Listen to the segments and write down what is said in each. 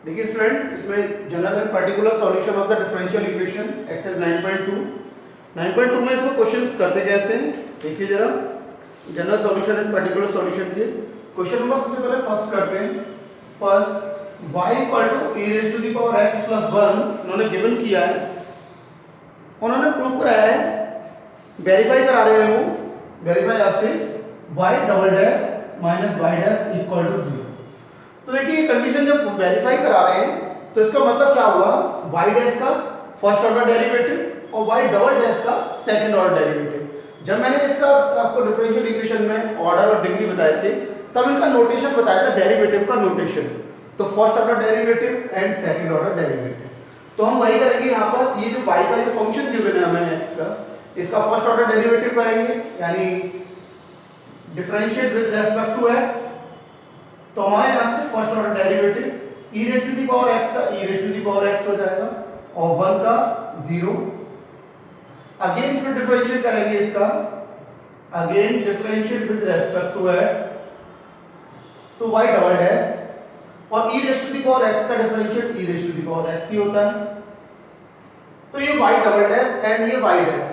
देखिए स्टूडेंट, इसमें general and particular solution of the differential equation exercise 9.2 में इसको क्वेश्चंस करते कैसे हैं देखिए जरा। General solution and particular solution के क्वेश्चन नंबर सबसे पहले फर्स्ट करते हैं। First y equal to e raise to the power x plus 1 उन्होंने गिवन किया है, उन्होंने प्रूव कराया है, वेरीफाई करा रहे हैं वो, वेरीफाई आपसे y double dash minus y dash equal to 0। तो देखिए ये कंडीशन जब वेरीफाई करा रहे हैं तो इसका मतलब क्या हुआ, y डैश का फर्स्ट ऑर्डर डेरिवेटिव और y डबल डैश का सेकंड ऑर्डर डेरिवेटिव। जब मैंने इसका आपको डिफरेंशियल इक्वेशन में ऑर्डर और डिग्री बताए थे तब इनका नोटेशन बताया था, डेरिवेटिव का नोटेशन। तो first order derivative and second order derivative. तो हम वही करेंगे यहाँ पर, ये जो y का जो फंक्शन गिवन है हमें x का, इसका फर्स्ट ऑर्डर डेरिवेटिव करेंगे यानी differentiate with respect to x। तो हमारे यहां से first order derivative e raise to the power x का e raise to the power x हो जाएगा और 1 का 0। अगेन फिर डिफरेंशिएट करेंगे इसका, again differentiate with respect to x तो y डबल डैश और e raise to the power x का differentiate e raise to the power x ही होता है। तो ये y डबल डैश एंड ये y डैश।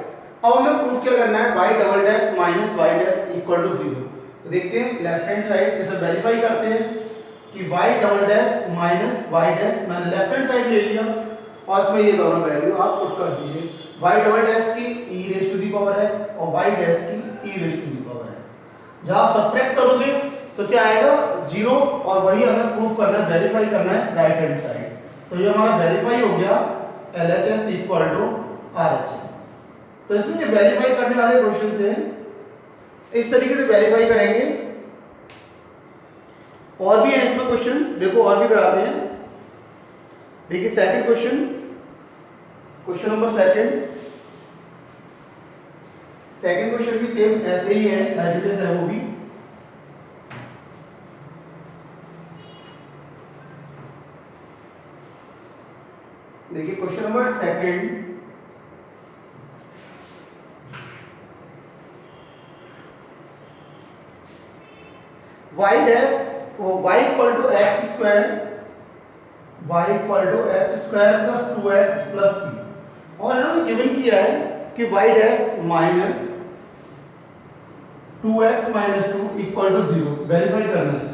अब हमें प्रूफ क्या करना है, y double dash minus y dash equal to 0। तो देखते हैं लेफ्ट हैंड साइड इसे वेरीफाई करते हैं कि y double dash minus y dash, मैंने लेफ्ट हैंड साइड ले लिया और इसमें ये दोनों वैल्यू आप पुट कर दीजिए, y डबल डैश की e raise to the power x और y डैश की e raise to the power x। जब आप सबट्रैक्ट करोगे तो क्या आएगा 0, और वही हमें प्रूफ करना है, वेरीफाई करना है राइट हैंड साइड। तो ये हमारा वेरीफाई हो गया LHS इक्वल टू RHS। तो इसमें ये वेरीफाई करने वाले क्वेश्चन से इस तरीके से वेरीफाई करेंगे। और भी है इसमें क्वेश्चंस, देखो और भी कराते हैं। देखिए second question, question number second question भी सेम ऐसे ही है, एज इट इज है वो भी। देखिए question number second, y dash y equal to x square, y equal to x square plus 2x plus c, और इन्होंने गिवन किया है कि y dash minus 2x minus 2 equal to 0। Verify करना है।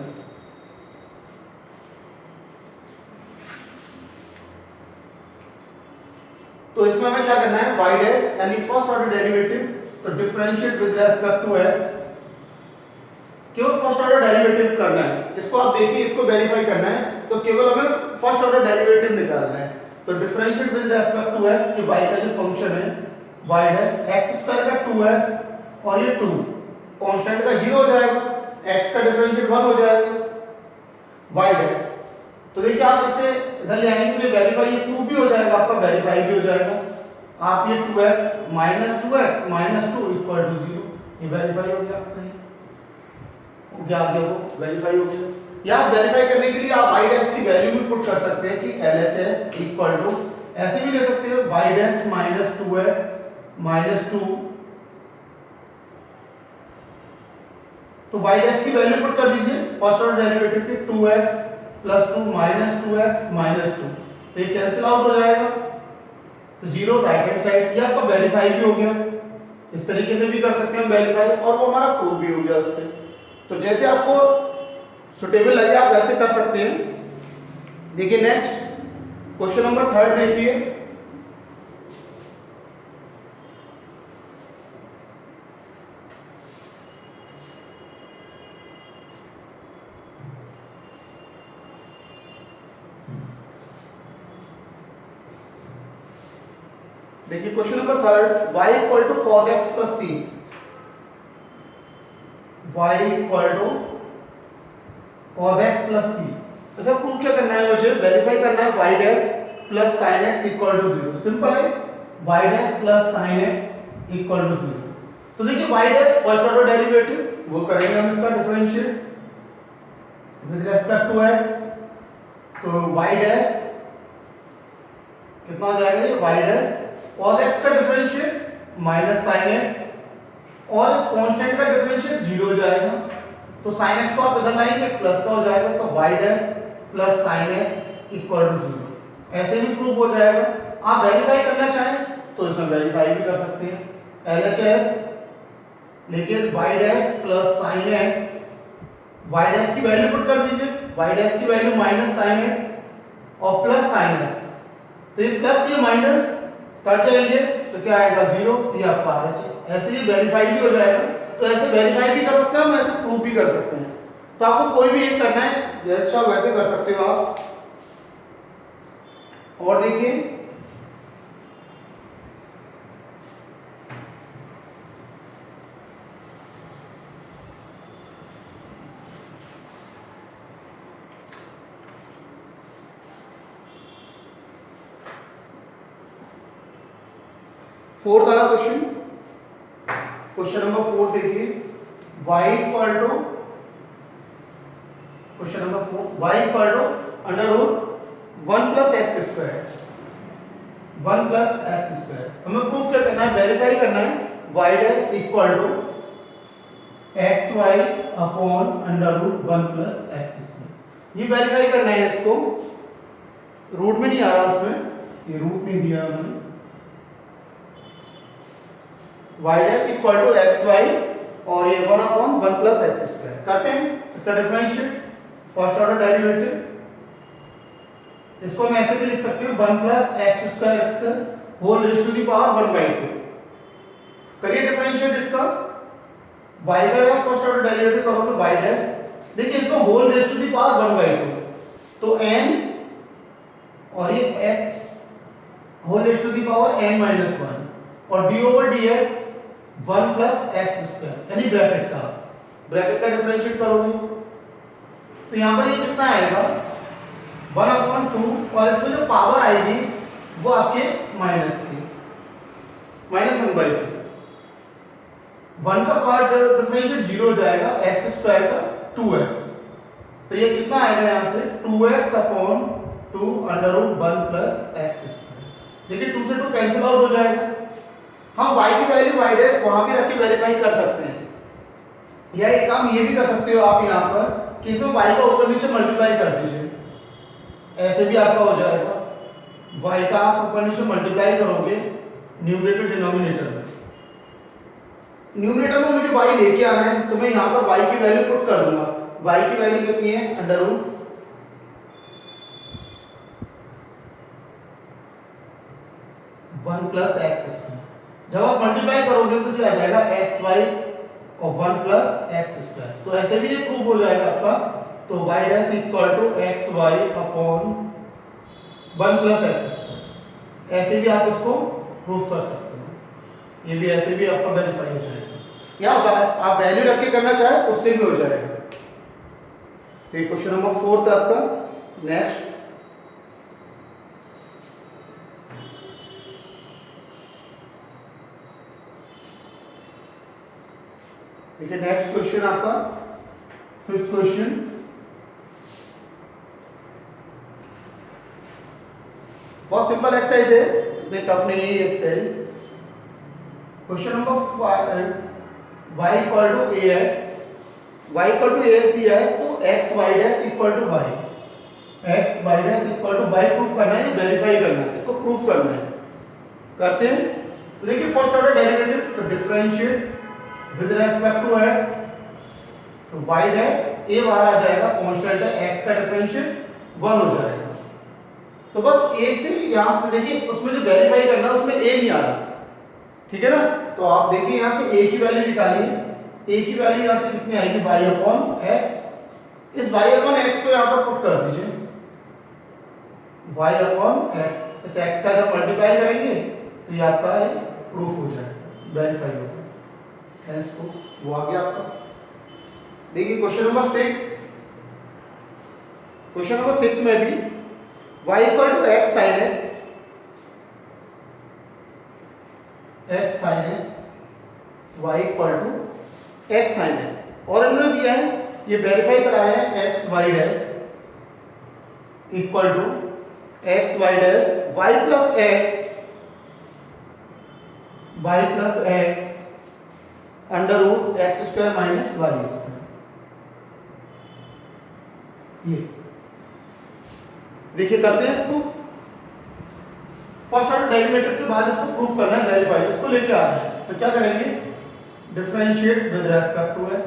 तो इसमें हमें क्या करना है, y डैश यानी फर्स्ट ऑर्डर डेरिवेटिव, तो differentiate with respect to x, केवल फर्स्ट ऑर्डर डेरिवेटिव करना है। इसको आप देखिए, इसको वेरीफाई करना है तो केवल हमें फर्स्ट ऑर्डर डेरिवेटिव निकालना है। तो differentiate with respect to x, कि y का जो फंक्शन है y डैश x स्क्वायर का 2x और ये 2 कांस्टेंट का 0 हो जाएगा, x का डिफरेंशिएट 1 हो जाएगा y डैश। तो देखिए आप इसे इधर ले आएंगे तो ये वेरीफाई, ये प्रूफ भी हो जाएगा आपका, वेरीफाई भी हो जाएगा। आप ये 2x minus 2x minus 2 equal to 0, ये वेरीफाई हो गया आपका, क्या आ गया वो वेरीफाई हो गया। या वेरीफाई करने के लिए आप y डैश की वैल्यू भी पुट कर सकते हैं कि LHS इक्वल टू, ऐसे भी ले सकते हैं y dash minus 2x minus 2। तो y डैश की वैल्यू पुट कर दीजिए फर्स्ट ऑर्डर डेरिवेटिव की, 2x plus 2 minus 2x minus 2, तो ये कैंसिल आउट हो जाएगा तो 0 राइट हैंड साइड। ये आपका वेरीफाई भी हो गया। इस तरीके से भी कर सकते हैं वेरीफाई, और वो हमारा प्रूफ भी हो गया उससे। तो जैसे आपको सुटेबल लगे आप वैसे कर सकते हैं। देखिए नेक्स्ट क्वेश्चन नंबर थर्ड देखिए। देखिए question number third, y equal to cos x plus c, y equal to cos x plus c। ऐसा प्रूफ क्या करना है, मुझे वेरीफाई करना है y dash plus sin x equal to 0। Simple है, y dash plus sin x equal to 0। तो देखिए y dash first order derivative वो करेंगे हम इसका differentiate with respect to x, तो y डैश कितना हो जाएगा, ये y डैश cos x का डिफरेंशिएट माइनस sin x और इस कांस्टेंट का डिफरेंशिएट 0 हो जाएगा। तो sin x को आप इधर लाएंगे प्लस का हो जाएगा, तो y dash plus sin x equal to 0, ऐसे भी प्रूफ हो जाएगा। आप वेरीफाई करना चाहें तो इसमें वेरीफाई भी कर सकते हैं, LHS लेकिन y dash plus sign x, y dash की वैल्यू पुट कर दीजिए, y डैश की वैल्यू माइनस साइन x और प्लस साइन x, तो ये प्लस ये माइनस कट जाएंगे तो क्या आएगा 0, ये आपका RHS। ऐसे ही वेरीफाई भी हो जाएगा, तो ऐसे वेरीफाई भी कर सकते हैं हम, ऐसे प्रूफ भी कर सकते हैं। तो आपको कोई भी एक करना है, जैसा वैसे कर सकते हो आप। और देखिए फोर्थ वाला क्वेश्चन, क्वेश्चन नंबर 4 देखिए, y equal to, question number 4, y equal to under root 1 plus x square, 1 plus x square. हमें प्रूफ क्या करना है, वेरीफाई करना है, y dash equal to x y upon under root 1 plus x square. ये verify करना है इसको, रूट में नहीं आ रहा उसमें, ये रूट नहीं दिया उन्होंने। y dash equal to x y और ये 1 अपॉन 1 प्लस एक्स स्क्वायर। करते हैं इसका डिफरेंशिएट, फर्स्ट ऑर्डर डेरिवेटिव, इसको हम ऐसे भी लिख सकते हैं 1 plus x square whole raise to the power 1/2। करिए डिफरेंशिएट इसका, y का आप फर्स्ट ऑर्डर डेरिवेटिव करोगे y डैश, देखिए इसको whole raise to the power 1/2, तो n और ये x whole raise to the power n minus 1 और d over dx 1 plus x square, यानी ब्रैकेट का डिफरेंशिएट करोगे तो यहां पर ये कितना आएगा 1 अपॉन 2 और इसमें जो पावर आएगी वो आपके माइनस की, माइनस 1/2। 1 का पार्ट डिफरेंशिएट 0 हो जाएगा, एक्स स्क्वायर का 2x, तो ये कितना आएगा यहां से 2x upon 2 under root 1 plus x square. देखिए 2 से 2 कैंसिल आउट हो जाएगा। हम y की वैल्यू y डैश वहां भी रख के वेरीफाई कर सकते हैं, या एक काम ये भी कर सकते हो आप यहां पर कि इसमें y का ऊपर नीचे मल्टीप्लाई कर दीजिए, ऐसे भी आपका हो जाएगा। y का आप ऊपर नीचे मल्टीप्लाई करोगे न्यूमरेटर डिनोमिनेटर में, न्यूमरेटर में मुझे y लेके आना है तो मैं यहां पर y की वैल्यू पुट कर दूंगा। y की वैल्यू कितनी है under root 1 plus x square. जब आप मल्टीप्लाई करोगे तो क्या आ जाएगा एक्स वाई और 1 प्लस एक्स स्क्वायर, तो ऐसे भी ये प्रूफ हो जाएगा आपका। तो y dash equal to x y upon 1 plus x square, ऐसे भी आप इसको प्रूफ कर सकते हो। ये भी ऐसे भी आपका वेरीफाई हो जाएगा, या आप वैल्यू रख के करना चाहे उससे भी हो जाएगा। तो ये क्वेश्चन नंबर 4 था आपका। नेक्स्ट देखिए, नेक्स्ट क्वेश्चन आपका 5th क्वेश्चन, बहुत सिंपल एक्सरसाइज है, इतनी टफ नहीं है ये exercise. Question number 5, y equal to ax, y equal to ax दिया है तो x y dash equal to y, x y dash equal to y proof करना है, वेरीफाई करना है, इसको प्रूफ करना है। करते हैं तो देखिए फर्स्ट ऑर्डर डेरिवेटिव, तो differentiate with respect to x, तो y डैश a बाहर आ जाएगा, कांस्टेंट है, x का डिफरेंशिएट 1 हो जाएगा। तो बस a से यहां से देखिए उसमें जो वेरीफाई करना है उसमें a नहीं आ रहा, ठीक है ना। तो आप देखिए यहां से a की वैल्यू निकालिए, a की वैल्यू यहां से कितनी आएगी y अपॉन x, इस y अपॉन x को यहां पर पुट कर दीजिए, y अपॉन x, इस x का जब मल्टीप्लाई करेंगे तो ये आपका प्रूफ हो जाएगा, वेरीफाई हो जाएगा, हेंस प्रूफ वो आ गया आपका। देखिए क्वेश्चन नंबर 6, क्वेश्चन नंबर 6 में भी y equal to x sin x, x sin x, y equal to x sin x, और इन्होंने दिया है ये वेरीफाई करा रहे हैं x y dash equal to x y dash y plus x under root x square minus y square. ये देखिए करते हैं इसको। फर्स्ट ऑर्डर डेरिवेटिव के बाद इसको प्रूव करना है, वेरीफाई, इसको लेके आ रहे हैं। तो क्या करेंगे, differentiate with respect to x,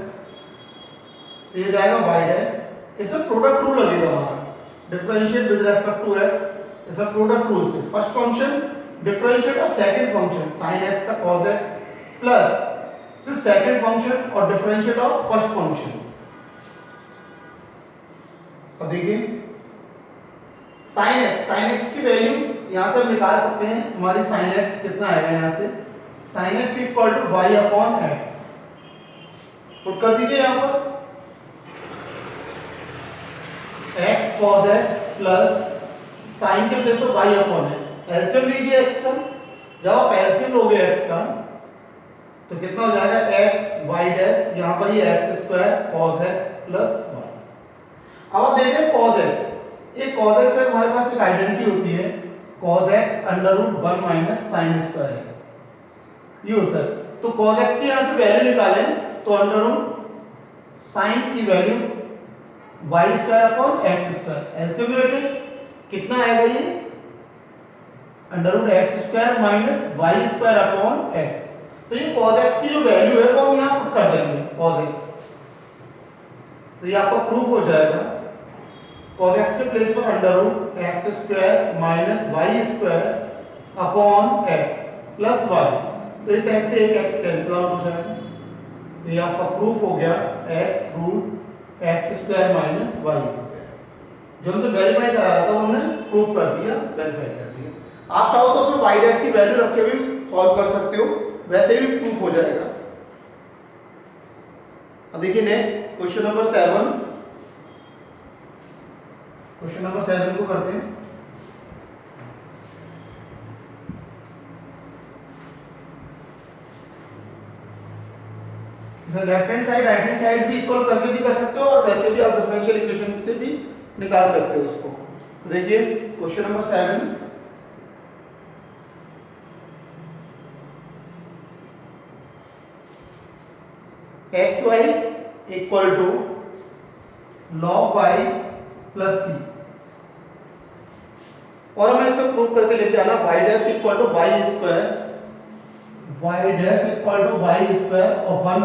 तो ये जाएगा y डैश, इसमें प्रोडक्ट रूल लगेगा हमारा, differentiate with respect to x, इसमें प्रोडक्ट रूल से first function differentiate of second function sin x का cos x प्लस फिर सेकंड फंक्शन और डिफरेंशिएट ऑफ फर्स्ट फंक्शन। अब देखिए sin x की वैल्यू यहां से हम निकाल सकते हैं, हमारी sin x कितना आएगा यहां से, sin x equal to y upon x, put कर दीजिए यहां पर x cos x plus sin के प्लेस पर y अपॉन x, एलसीएम लीजिए x का, जब आप एलसीएम लोगे x का तो कितना हो जाएगा x y डैश, यहां पर ये x square cos x plus y। अब आप देखें cos x, ये cos x से हमारे पास एक आइडेंटिटी होती है cos x under root 1 minus sin square x, ये होता है। तो cos x की यहां से वैल्यू निकालें तो अंडर रूट sin की value y square upon x square, LCM लेके कितना आएगा ये under root x square minus y square upon x। तो ये cos x की जो वैल्यू है वो हम यहां पुट कर देंगे cos x, तो ये आपका प्रूफ हो जाएगा cos x के प्लेस पर under root x square minus y square upon x plus y, तो इस x से एक x कैंसिल आउट हो जाएगा, तो ये आपका प्रूफ हो गया x root x square minus y square. जो हमसे वेरीफाई करा रहा था वो हमने प्रूफ कर दिया, वेरीफाई कर दिया। आप चाहो तो उसमें y डैश की वैल्यू रख के भी सॉल्व कर सकते हो, वैसे भी प्रूफ हो जाएगा। अब देखिए next question number 7, question number 7 को करते हैं। Left hand side right hand side भी इक्वल करके भी कर सकते हो और वैसे भी आप डिफरेंशियल इक्वेशन से भी निकाल सकते हो उसको। तो देखिए question number 7, x y equal to log y plus c, और हमें इसे प्रूव करके लेके आना y dash equal to y square, y dash equal to y square और 1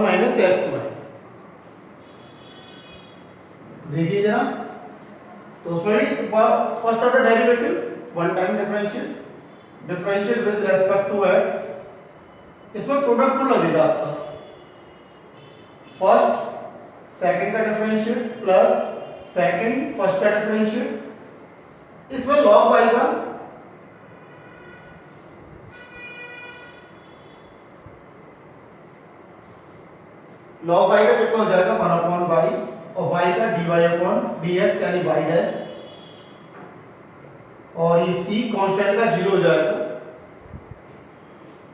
माइनस एक्स वाई। देखिए जरा, तो उसमें भी first order derivative, one time differential, differential with respect to x, इसमें प्रोडक्ट रूल लगेगा आपका, फर्स्ट सेकंड का डिफरेंशियल प्लस सेकंड फर्स्ट का डिफरेंशियल, इसमें log y का log y का कितना हो जाएगा 1 अपॉन y और y का dy अपॉन dx यानी y डैश, और ये c कांस्टेंट का 0 हो जाएगा।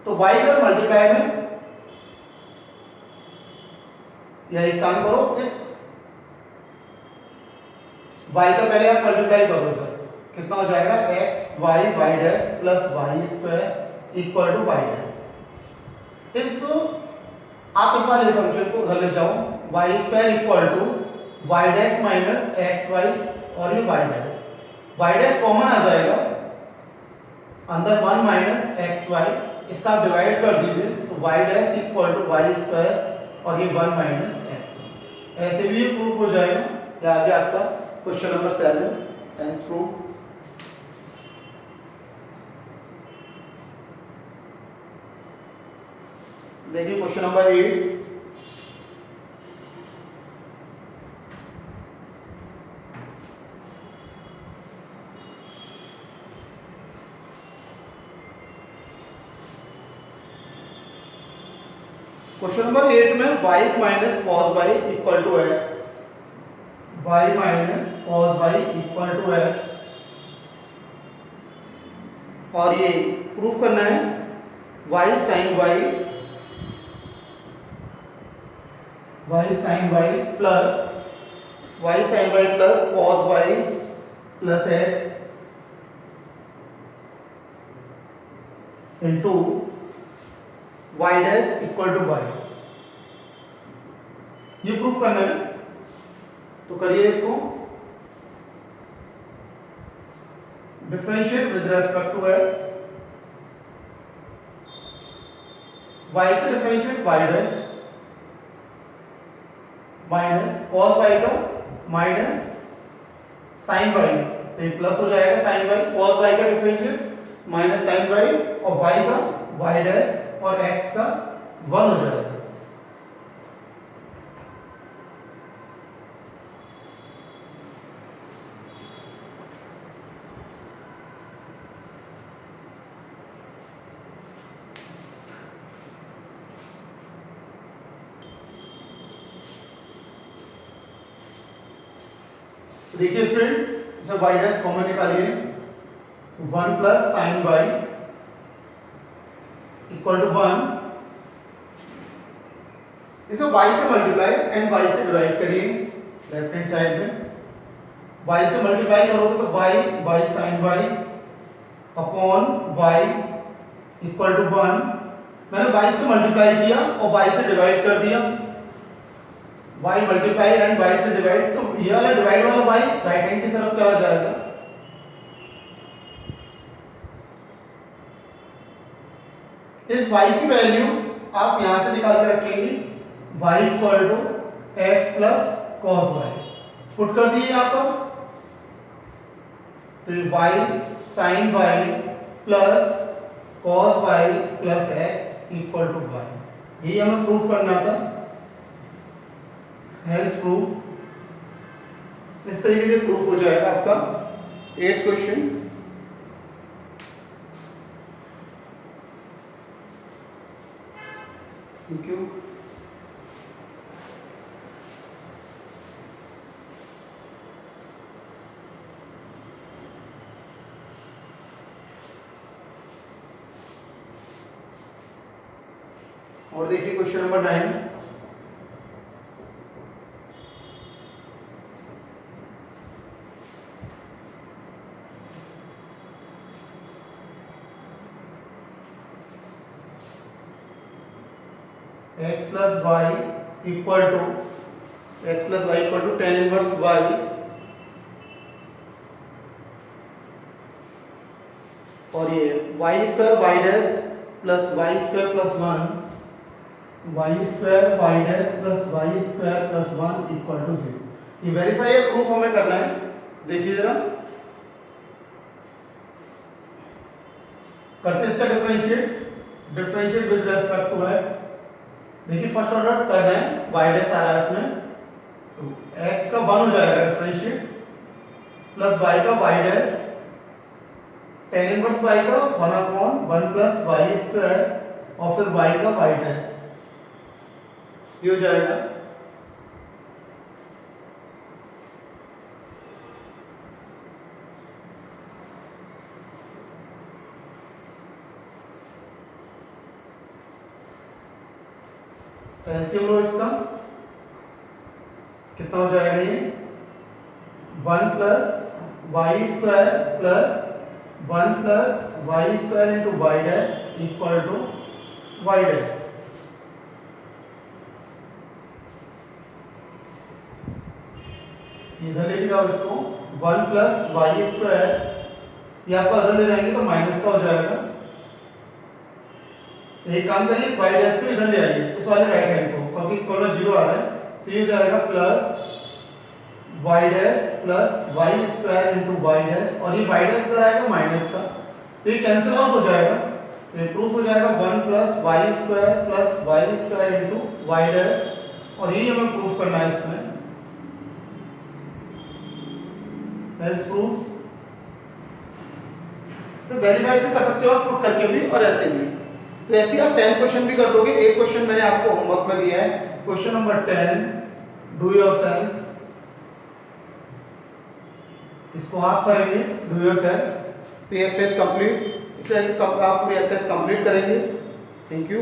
तो y का मल्टीप्लाई में या एक काम करो, इस y का पहले आप मल्टीप्लाई करो इधर, कितना हो जाएगा x y y dash plus y square equal to y dash. इस आप इस वाले फंक्शन को उधर ले जाओ, y square equal to y dash minus x y और ये y dash, y dash common आ जाएगा अंदर 1 माइनस एक्स वाई, इसका आप डिवाइड कर दीजिए तो y dash equal to y square और ये 1 माइनस एक्स, ऐसे भी ये प्रूफ हो जाएगा। ये आ गया आपका क्वेश्चन नंबर 7 एंड प्रूफ। देखिए क्वेश्चन नंबर 8, क्वेश्चन नंबर 8 में y minus cos y equal to x, y minus cos y equal to x, और ये प्रूफ करना है y sine y plus y sine y plus cos y plus x into y dash equal to y, ये proof करना है। तो करिए इसको, differentiate with respect to x, y का differentiate y dash minus cos y का minus sign y, तो ये प्लस हो जाएगा साइन y, कॉस y का डिफरेंशिएट माइनस साइन y, और y का y डैश और x का 1 हो जाएगा। देखिए स्टूडेंट, इसमें y डैश कॉमन निकालिए, 1 plus sine y equal to 1, इसे y से मल्टीप्लाई एंड y से डिवाइड करिए लेफ्ट हैंड साइड में। y से मल्टीप्लाई करोगे तो y sine y upon y equal to 1, मैंने y से मल्टीप्लाई किया और y से डिवाइड कर दिया, y मल्टीप्लाई एंड y से डिवाइड, तो ये वाला डिवाइड वाला y राइट हैंड की तरफ चला जाएगा। इस y की वैल्यू आप यहां से निकाल के रखेंगे, y equal to x plus cos y, put कर दिए यहां पर, तो y sine y plus cos y plus x equal to y, यही हमें प्रूफ करना था। हेल्स प्रूफ, इस तरीके से प्रूफ हो जाएगा आपका 8 क्वेश्चन। Thank you. और देखिए question number 9, x plus y equal to tan inverse y और ये y square y dash plus y square plus 1, y square y dash plus y square plus 1 equal to 0। ये verify या proof हमें करना है। देखिए जरा, करते इसका differentiate with respect to x। देखिए फर्स्ट ऑर्डर कर रहे हैं, y डैश आ रहा है इसमें, तो x का 1 हो जाएगा डिफरेंशिएट, प्लस y का y dash tan inverse y का 1 अपॉन 1 प्लस y स्क्वायर और फिर y का y डैश, ये हो जाएगा। एलसीएम लो इसका, कितना हो जाएगा ये 1 plus y square plus 1 plus y square into y dash equal to y dash. इधर लेके जाओ इसको, 1 प्लस वाई स्क्वायर, ये आपको अदर ले जाएंगे तो माइनस का हो जाएगा। एक काम करिए, इस वाई डैश को इधर ले आइए, इस वाले राइट हैंड को, क्योंकि कॉर्नर 0 आ रहा है, तो ये हो जाएगा plus y dash plus y square into y dash, और ये वाई डैश इधर आएगा माइनस का, तो ये कैंसिल आउट हो जाएगा, तो ये प्रूफ हो जाएगा 1 plus y square into y dash, और यही हमें प्रूफ करना है इसमें। हेल्स प्रूफ तो वेरीफाई भी कर सकते हो आप, पुट करके भी और ऐसे भी। तो ऐसे आप 10 क्वेश्चन भी कर दोगे। एक क्वेश्चन मैंने आपको होमवर्क में दिया है, क्वेश्चन नंबर 10, डू योरसेल्फ, इसको आप करेंगे डू योरसेल्फ, तो ये एक्सरसाइज कंप्लीट, इसे आप पूरी एक्सरसाइज कंप्लीट करेंगे। Thank you.